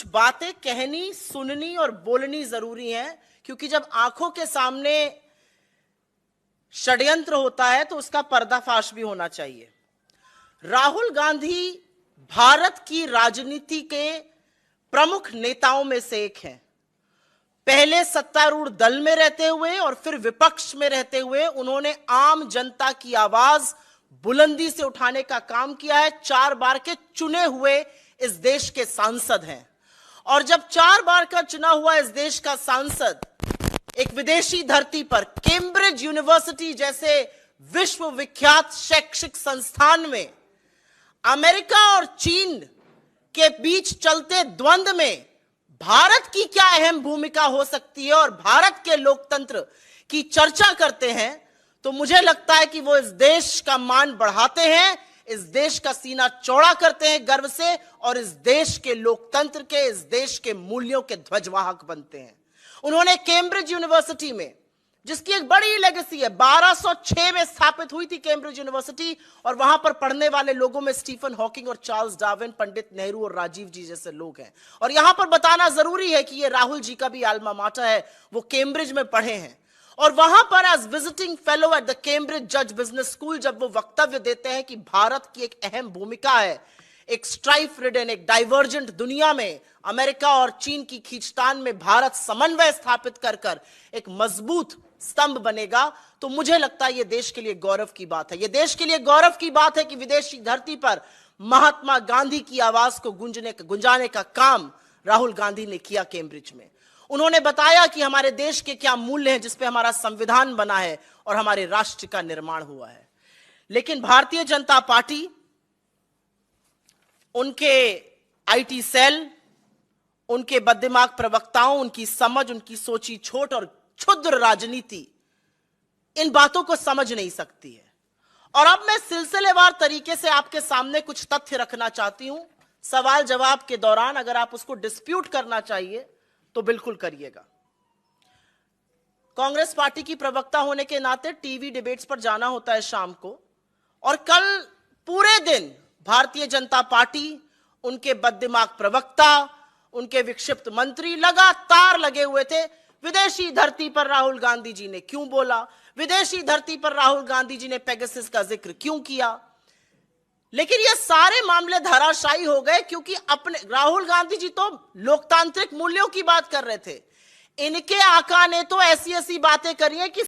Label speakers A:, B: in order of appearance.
A: कुछ बातें कहनी, सुननी और बोलनी जरूरी है, क्योंकि जब आंखों के सामने षड्यंत्र होता है तो उसका पर्दाफाश भी होना चाहिए। राहुल गांधी भारत की राजनीति के प्रमुख नेताओं में से एक हैं। पहले सत्तारूढ़ दल में रहते हुए और फिर विपक्ष में रहते हुए उन्होंने आम जनता की आवाज बुलंदी से उठाने का काम किया है। 4 बार के चुने हुए इस देश के सांसद हैं, और जब 4 बार का चुना हुआ इस देश का सांसद एक विदेशी धरती पर कैम्ब्रिज यूनिवर्सिटी जैसे विश्वविख्यात शैक्षिक संस्थान में अमेरिका और चीन के बीच चलते द्वंद्व में भारत की क्या अहम भूमिका हो सकती है और भारत के लोकतंत्र की चर्चा करते हैं, तो मुझे लगता है कि वो इस देश का मान बढ़ाते हैं, इस देश का सीना चौड़ा करते हैं गर्व से, और इस देश के लोकतंत्र के, इस देश के मूल्यों के ध्वजवाहक बनते हैं। उन्होंने कैम्ब्रिज यूनिवर्सिटी में, जिसकी एक बड़ी लेगेसी है, 1206 में स्थापित हुई थी कैम्ब्रिज यूनिवर्सिटी, और वहां पर पढ़ने वाले लोगों में स्टीफन हॉकिंग और चार्ल्स डार्विन, पंडित नेहरू और राजीव जी जैसे लोग हैं। और यहां पर बताना जरूरी है कि ये राहुल जी का भी आल्मा माटर है, वो कैम्ब्रिज में पढ़े हैं, और वहां पर as visiting fellow at the Cambridge जज बिजनेस स्कूल जब वो वक्तव्य देते हैं कि भारत की एक अहम भूमिका है एक स्ट्राइफ रिडन, एक डाइवर्जेंट दुनिया में अमेरिका और चीन की खींचतान में भारत समन्वय स्थापित कर कर एक मजबूत स्तंभ बनेगा, तो मुझे लगता है यह देश के लिए गौरव की बात है। यह देश के लिए गौरव की बात है कि विदेशी धरती पर महात्मा गांधी की आवाज को गुंजाने का काम राहुल गांधी ने किया कैम्ब्रिज में। उन्होंने बताया कि हमारे देश के क्या मूल्य हैं जिस पे हमारा संविधान बना है और हमारे राष्ट्र का निर्माण हुआ है। लेकिन भारतीय जनता पार्टी, उनके आईटी सेल, उनके बददिमाग प्रवक्ताओं, उनकी समझ, उनकी सोची छोट और क्षुद्र राजनीति इन बातों को समझ नहीं सकती है। और अब मैं सिलसिलेवार तरीके से आपके सामने कुछ तथ्य रखना चाहती हूं। सवाल जवाब के दौरान अगर आप उसको डिस्प्यूट करना चाहिए तो बिल्कुल करिएगा। कांग्रेस पार्टी की प्रवक्ता होने के नाते टीवी डिबेट्स पर जाना होता है शाम को, और कल पूरे दिन भारतीय जनता पार्टी, उनके बददिमाग प्रवक्ता, उनके विक्षिप्त मंत्री लगातार लगे हुए थे। विदेशी धरती पर राहुल गांधी जी ने क्यों बोला, विदेशी धरती पर राहुल गांधी जी ने पेगासस का जिक्र क्यों किया। लेकिन ये सारे मामले धराशायी हो गए, क्योंकि अपने राहुल गांधी जी तो लोकतांत्रिक मूल्यों की बात कर रहे थे, इनके आका ने तो ऐसी ऐसी बातें करी हैं कि